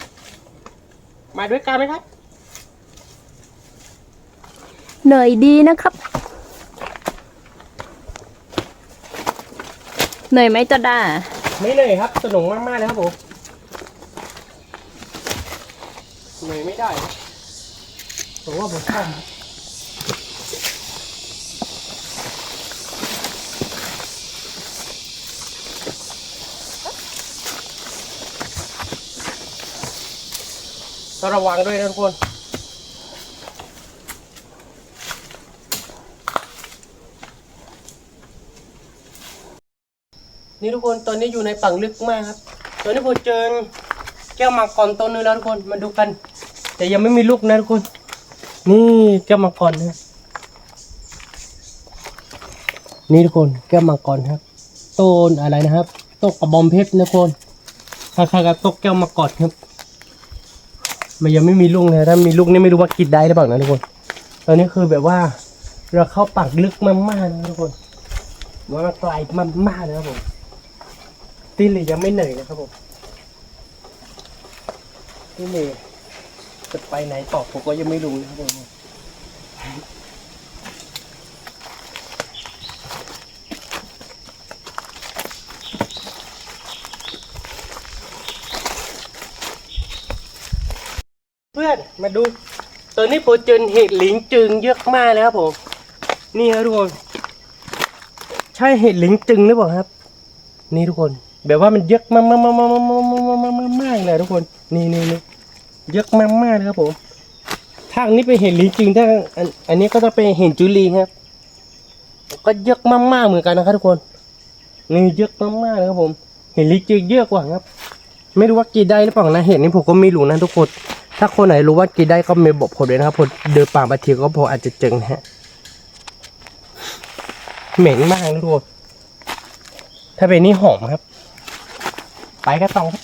ๆมาด้วยกันไหมครับ เหนื่อยดีนะครับเหนื่อยไหมจอด้า ไม่เหนื่อยครับสนุกมากๆเลยครับผมเหนื่อยไม่ได้ผมว่าผมชอบต้องระวังด้วยนะทุกคนนี่ทุกคนตอนนี้อยู่ในฝั่งลึกมากครับตอนนี้ผมเจอแก้วมังกรต้นนึงแล้วทุกคนมาดูกัน แต่ยังไม่มีลูกนะทุกคนนี่แก้วมังกรนะนี่ทุกคนแก้วมังกรครับต้นอะไรนะครับต้นกระบองเพชรนะทุกคนคล้ายๆกับต้นแก้วมังกรครับมันยังไม่มีลูกนะถ้ามีลูกนี่ไม่รู้ว่ากินได้หรือเปล่านะทุกคนตอนนี้คือแบบว่าเราเข้าปากลึกมากๆนะทุกคนว่าไกลมากๆนะครับผมตีเลยยังไม่เหนื่อยนะครับผมตีเลยจะไปไหนต่อผมก็ยังไม่รู้นะครับผมเพื่อนมาดูตอนนี้ผมเจอเห็ดหลิงจึงเยอะมากเลยครับผมนี่ครับทุกคนใช่เห็ดหลิงจึงหรือเปล่าครับนี่ทุกคนแบบว่ามันเยอะมาก ากๆเลยทุกคนนี่เยอะมากๆเลยครับผมทางนี้เป็นเห็ดลิงจริงถ้าอันนี้ก็จะเป็นเห็ดจุลีครับก็เยอะมากๆเหมือนกันนะครับทุกคนนี่เยอะมากๆเลยครับผมเห็ดลิงจริงเยอะกว่าครับไม่รู้ว่ากินได้หรือเปล่านะเห็ดนี้ผมก็ไม่รู้นะทุกคนถ้าคนไหนรู้ว่ากินได้ก็เมบอกผมเลยนะครับผมเดินป่าบางทีก็พออาจจะเจอนะฮะเหม็นมากนะทุกคนถ้าเป็นนี่หอมครับไปกันต่อครับ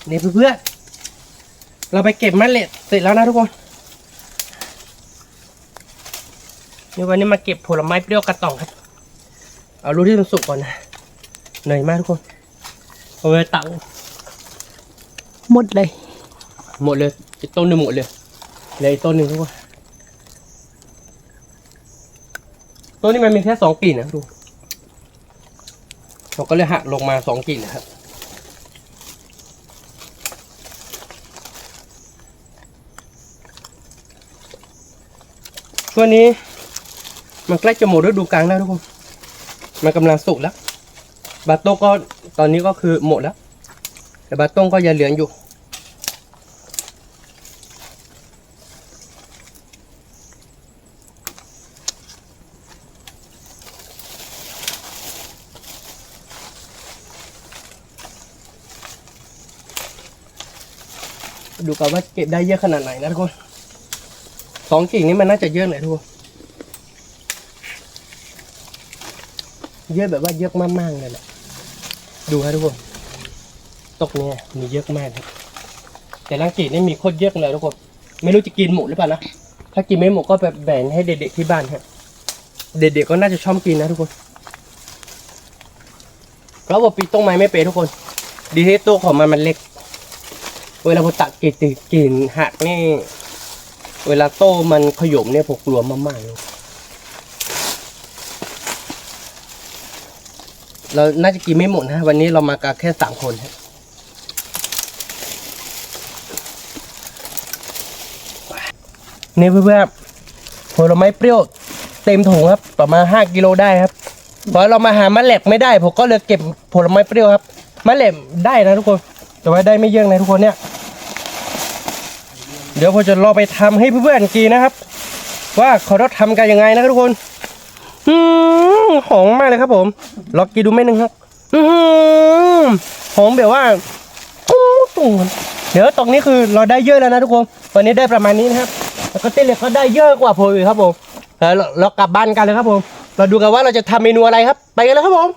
นี่เพื่อนๆเราไปเก็บเมล็ดเสร็จแล้วนะทุกคนนี่วันนี้มาเก็บผลไม้เปรี้ยวกระต่องครับเอาลูกที่มันสุกก่อนนะเหนื่อยมากทุกคนเอาไปตัก หมดเลย หมดเลยอีกต้นหนึ่งหมดเลยเหลืออีกต้นหนึ่งทุกคนต้นนี้มันมีแค่2 กิ่งนะดูเราก็เลยหักลงมา2 กิ่งนะครับช่วงนี้มันใกล้จะหมดฤดูกาลแล้วทุกคนมันกำลังสุกแล้วบาโต้ก็ตอนนี้ก็คือหมดแล้วแต่บาโต้ก็ยังเหลืออยู่ดูกันว่าเก็บได้เยอะขนาดไหนนะทุกคน2 กิ่งนี้มันน่าจะเยอะเลยทุกคนเยอะแบบว่าเยอะมากๆเลยแหละดูครับทุกคนตกเนี่ยมีเยอะมากครับแต่ลังกิ่งนี่มีโคตรเยอะเลยทุกคนไม่รู้จะกินหมดหรือเปล่านะถ้ากินไม่หมดก็แบบแบ่งให้เด็กๆที่บ้านครับเด็กๆก็น่าจะชอบกินนะทุกคนเพราะว่าปีต้นไม้ไม่เป็นทุกคนดีที่ตัวของมันเล็กเวลาผมตัดกิ่งหักนี่เวลาโตมันขยมเนี่ยผมกลัวมากๆเลยเราน่าจะกินไม่หมดนะวันนี้เรามากันแค่3 คนครับนี่เพื่อนๆผลไม้เปรี้ยวเต็มถุงครับประมาณ5 กิโลได้ครับเพราะเรามาหามะแหลกไม่ได้ผมก็เลยเก็บผลไม้เปรี้ยวครับมะแหลกได้นะทุกคนแต่ว่าได้ไม่เยอะนะทุกคนเนี่ยเดี๋ยวผมจะรอไปทำให้เพื่อนๆกินนะครับว่าเขาต้องทำกันยังไงนะครับทุกคนหอมมากเลยครับผมลองกินดูเม็ดนึงครับหอมแบบว่าเดี๋ยวตรงนี้คือเราได้เยอะแล้วนะทุกคนวันนี้ได้ประมาณนี้นะครับแล้วก็เต้นเลยเขาได้เยอะกว่าผมอีกครับผมเรากลับบ้านกันเลยครับผมเราดูกันว่าเราจะทำเมนูอะไรครับไปกันเลยครับผม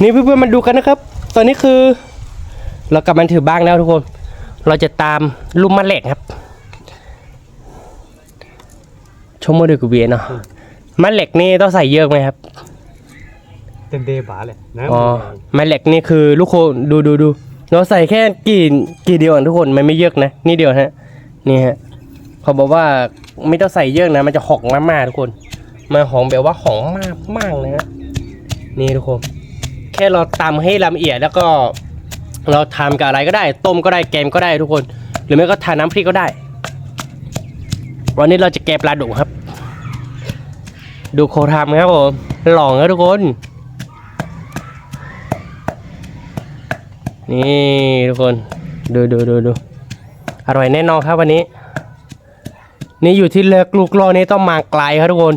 นี่เพื่อนๆมาดูกันนะครับตอนนี้คือเรากลับมาถือบ้างแล้วทุกคนเราจะตามลูกมะแหลกครับชมโมเดลกูเบียเนาะมะแหลกนี่ต้องใส่เยอะไหมครับเต็มเดบาเลยนะอ๋อมะแหลกนี่คือลูกโคดูเราใส่แค่กี่เดียวทุกคนมันไม่เยอะนะนี่เดียวฮะนี่ฮะเขาบอกว่าไม่ต้องใส่เยอะนะมันจะหอมมากๆทุกคนมันหอมแบบว่าหอมมากเลยนะนี่ทุกคนแค่เราตำให้ละเอียดแล้วก็เราทำกับอะไรก็ได้ต้มก็ได้แกงก็ได้ทุกคนหรือไม่ก็ทาน้ำพริกก็ได้วันนี้เราจะแกะปลาดุกครับดูโคทำครับผมหล่อนะทุกคนนี่ทุกคนดูอร่อยแน่นอนครับวันนี้นี่อยู่ที่เลือกลูกล่อนี่ต้องมาไกลครับทุกคน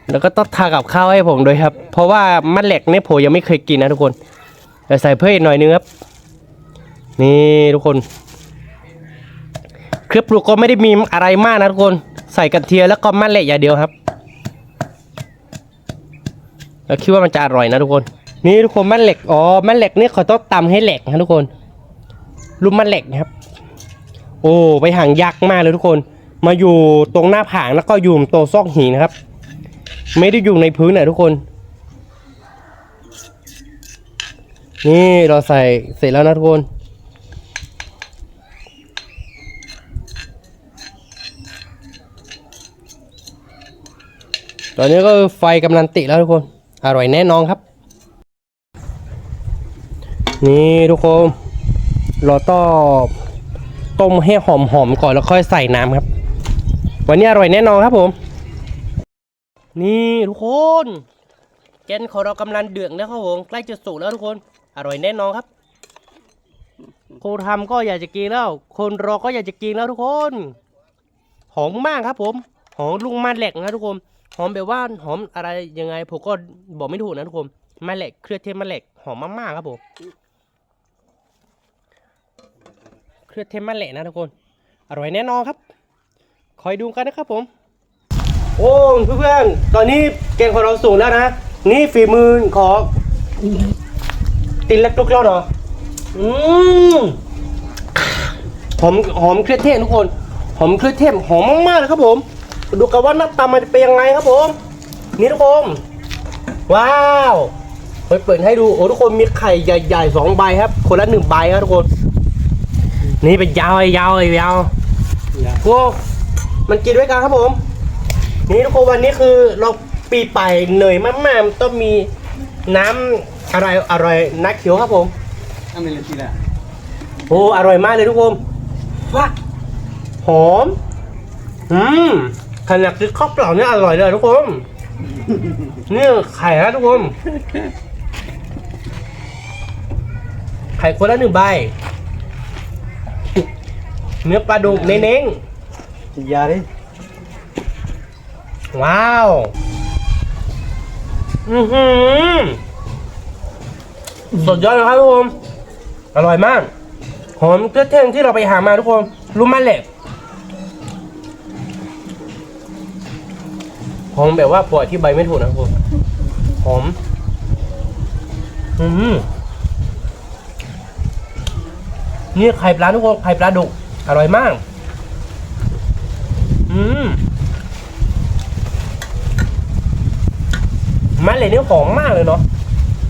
แล้วก็ต้องทากับข้าวให้ผมด้วยครับเพราะว่ามะแหลกเนี่ยผมยังไม่เคยกินนะทุกคนแต่ใส่เพิ่มอีกหน่อยนึงครับนี่ทุกคนเครื่องปรุงก็ไม่ได้มีอะไรมากนะทุกคนใส่กระเทียมแล้วก็มะแหลกอย่างเดียวครับแล้วคิดว่ามันจะอร่อยนะทุกคนนี่ทุกคนมะแหลกมะแหลกนี่เขาต้องตำให้แหลกนะทุกคนรูปมะแหลกนะครับโอ้ไปห่างยากมากเลยทุกคนมาอยู่ตรงหน้าผางแล้วก็อยู่ตรงซอกหินนะครับไม่ได้อยู่ในพื้นนะทุกคนนี่เราใส่เสร็จแล้วนะทุกคนตอนนี้ก็ไฟกำลังติดแล้วทุกคนอร่อยแน่นอนครับ นี่ทุกคนเราต้องต้มให้หอมๆก่อนแล้วค่อยใส่น้ำครับ วันนี้อร่อยแน่นอนครับผม นี่ทุกคนแกงของเรากำลังเดือดแล้วครับผมใกล้จะสุกแล้วทุกคนอร่อยแน่นอนครับคนทำก็อยากจะกินแล้วคนรอก็อยากจะกินแล้วทุกคนหอมมากครับผมหอมลุงมาแหลกนะทุกคนหอมแบบว่าหอมอะไรยังไงผมก็บอกไม่ถูกนะทุกคนมาแหลกเครื่องเทศมาแหลกหอมมากๆครับผมเครื่องเทศมาแหลกนะทุกคนอร่อยแน่นอนครับคอยดูกันนะครับผมโอ้เพื่อนๆตอนนี้แกงของเราสุกแล้วนะนี่ฝีมือของตินเล็กตุกแล้วเหรอหอมเครื่องเทศทุกคนหอมเครื่องเทศหอมมากๆเลยครับผมดูกันว่าหน้าตามันจะเป็นยังไงครับผมนี่ทุกคนว้าวเปิดให้ดูโอ้ทุกคนมีไข่ใหญ่ๆ2 ใบครับคนละ1 ใบครับทุกคนนี่เป็นยาวพวกมันกินด้วยกันครับผมนี่ทุกคนวันนี้คือเราปีไปเหนื่อยมากๆต้องมีน้ำอะไรนักเขียวครับผม อเมริกา โอ้อร่อยมากเลยทุกคนว้าหอมขนาดกินข้าวเปล่าเนี่ยอร่อยเลยทุกคนนี่ไข่นะทุกคนไข่คนละ1 ใบเนื้อปลาดุกเน้ง ยาดิ ๆว้าวสุดยอดเลยครับทุกคนอร่อยมากหอมเครื่องเทศที่เราไปหามาทุกคนรู้มันแหละหอมแบบว่าปล่อยที่ใบไม่ถูกนะทุกคนหอมนี่ไข่ปลาทุกคนไข่ปลาดุกอร่อยมากมันเลยนี่หอมมากเลยเนาะ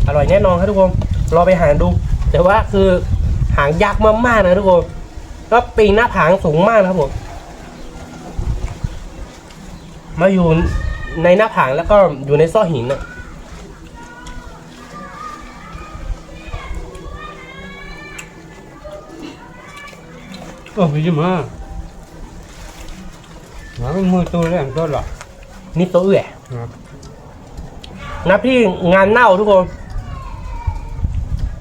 อร่อยแน่นอนครับทุกคนรอไปหาดูแต่ว่าคือหางยากมากๆนะทุกคนก็ปีนหน้าผางสูงมากนะครับผมมาอยู่ในหน้าผางแล้วก็อยู่ในซอกหินนะโอ้ยยิ่งมากมันมือตัวแรงตัวหรอ นี่ตัวเอื่อยนะพี่งานเน่าทุกคน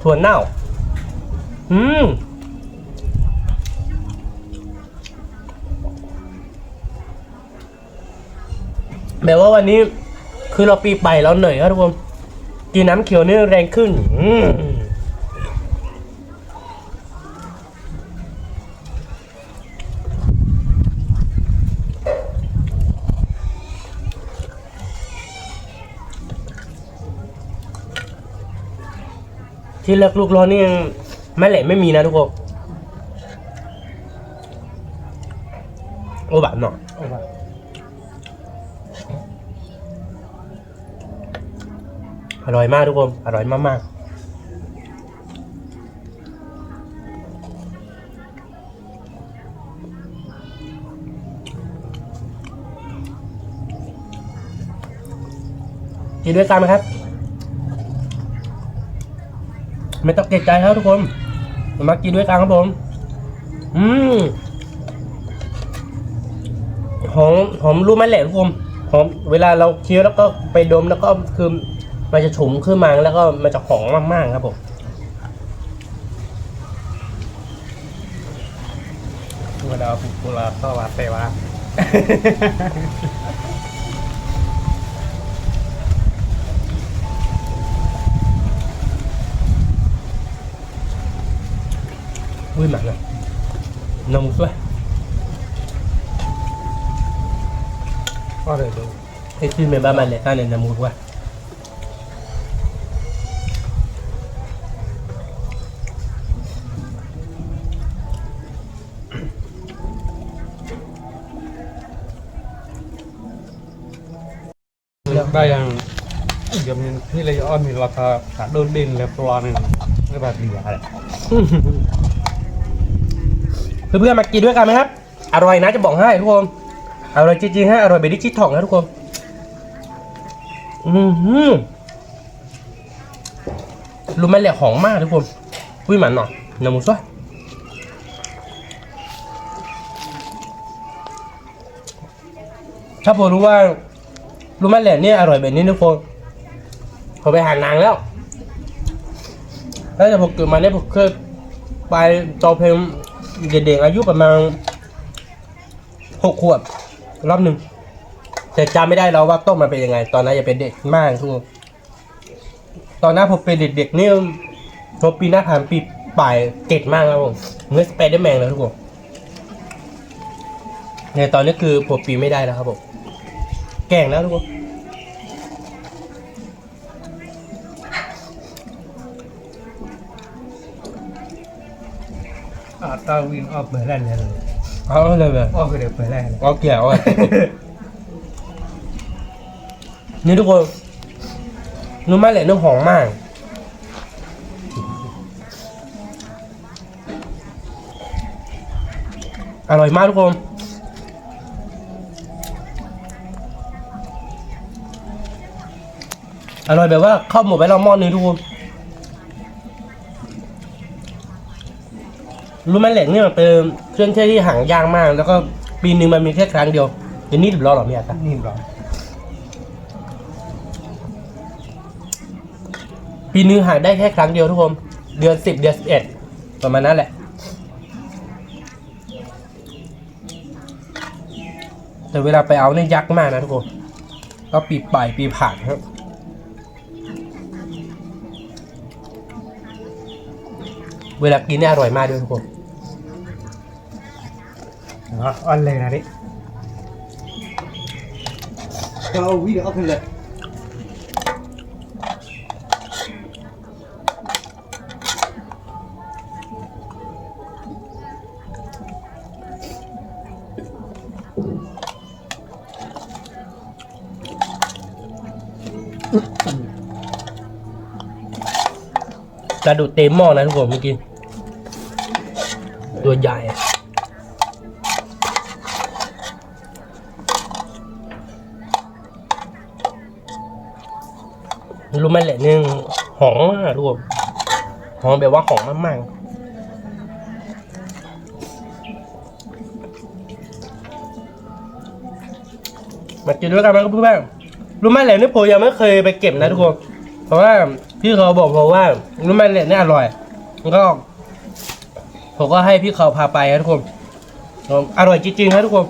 ถั่วเน่าแบบว่าวันนี้คือเราปีไปแล้วเหนื่อยครับทุกคนกินน้ำเขียวนี่แรงขึ้นที่เลือกลูกร้อนนี่แม่เหล็กไม่มีนะทุกคนโอ้แบบเนาะอร่อยมากทุกคนอร่อยมากๆกินด้วยกันไหมครับไม่ต้องเกรงใจครับทุกคนมากินด้วยกันครับผมหอมรู้ไหมแหละทุกคนหอมเวลาเราเคี้ยวแล้วก็ไปดมแล้วก็คือมันจะฉุมขึ้นมาแล้วก็มันจะหอมมากๆครับผมเวลาปุระเข้าวาเตวะvui mặt này nồng xuôi có thể được cái phim này ba mẹ lại ta này là mùi qua đây là giống nhưที่เลยอ้อนมีราคาขาโดนดินแล้วตัวนึงไม่แบบดีอะไร เพื่อนๆมากินด้วยกันไหมครับอร่อยนะจะบอกให้ทุกคนอร่อยจริงๆฮะอร่อยแบบดิจิทัลนะทุกคนรู้ไหมแหละหอมมากทุกคน Quý mặn nọ, nằm một suất. Chắcผมรู้ว่ารู้ไหมแหละเนี่ยอร่อยแบบนี้ทุกคนผมไปหานางแล้วแต่ผมเกิดมาเนี่ยผมเคยไปจอเพลงเด็กๆอายุประมาณ6 ขวบรอบหนึ่งแต่จำไม่ได้แล้วว่าต้มมันเป็นยังไงตอนนั้นยังเป็นเด็กมากทุกคนตอนนั้นผมเป็นเด็กๆนี่ผมปีหน้าผ่านปีปลายเก่งมากครับผมเหมือนสไปเดอร์แมนเลยทุกคนในตอนนี้คือผมปีไม่ได้แล้วครับผมแก่งแล้วทุกคน tao win off bởi lần này rồi เอาเลยแบบ off cái được bởi lần này เอาเกี่ยวอ่ะ นี่ทุกคนรู้ไหมแหละน้ำหอมมาก อร่อยมากทุกคน อร่อยแบบว่าข้าวหมกไปเราหม้อนึงทุกคน รู้ไหมแหละเนี่ยมันเป็นเครื่องเทศที่หายากมาก แล้วก็ปีนึงมันมีแค่ครั้งเดียวเดี๋ยวนี้ถึงรอหรอเนี่ยครับ nhìn rõ ปีนึงหาได้แค่ครั้งเดียวทุกคน เดือน 10 เดือน 11 ประมาณนั้นแหละ แต่เวลาไปเอาเนี่ยยักษ์มากนะทุกคน ก็ปีป่ายปีผ่านครับ เวลากินเนี่ยอร่อยมากด้วยทุกคน đó on lên này đấy tao win off lên กระดูกเต็มหม้อนะทุกคนเมื่อกี้ตัวใหญ่รู้ไหมแหละเนี่ยหอมมากทุกคนหอมแบบว่าหอมมากๆมากินด้วยกันไหมครับเพื่อนๆรู้ไหมแหละนี่ผมยังไม่เคยไปเก็บนะทุกคนเพราะว่าพี่เขาบอกผมว่ารู้ไหมแหละนี่อร่อยแล้วก็ผมก็ให้พี่เขาพาไปนะทุกคนอร่อยจริงๆนะทุกคน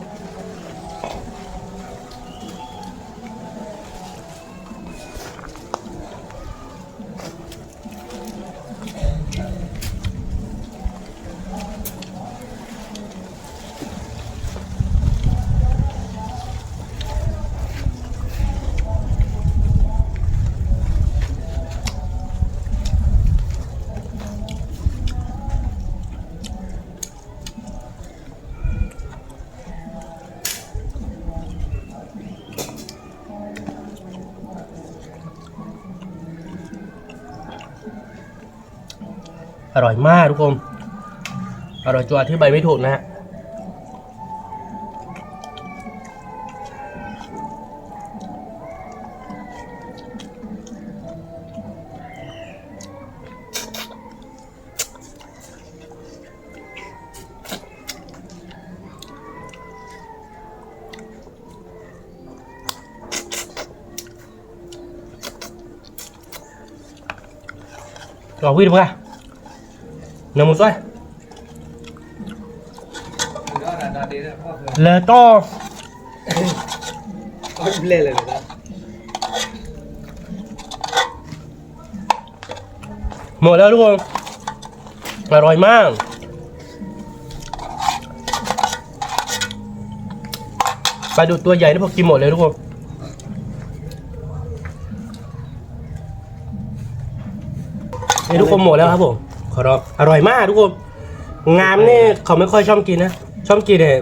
อร่อยมากทุกคนอร่อยจนอธิบายไม่ถูกนะฮะรอวิ่งมั้ยnằm một xoay là to lên là được หมดแล้วทุกคนอร่อยมากปลาดุกตัวใหญ่ที่พวกกินหมดเลยทุกคนนี่ทุกคนหมดแล้วครับผมขอรับอร่อยมากทุกคนงามนี่เขาไม่ค่อยชอบกินนะชอบกินเนี่ย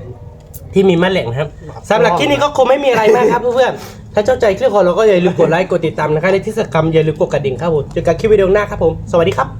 ที่มีแม่เหล็กนะครับสำหรับคลิปนี้ก็คงไม่มีอะไรมากครับเพื่อนๆถ้าชอบใจคลิปของเราก็อย่าลืมกดไลค์กดติดตามนะครับในที่สำคัญอย่าลืมกดกระดิ่งครับผมเจอกันคลิปวิดีโอหน้าครับผมสวัสดีครับ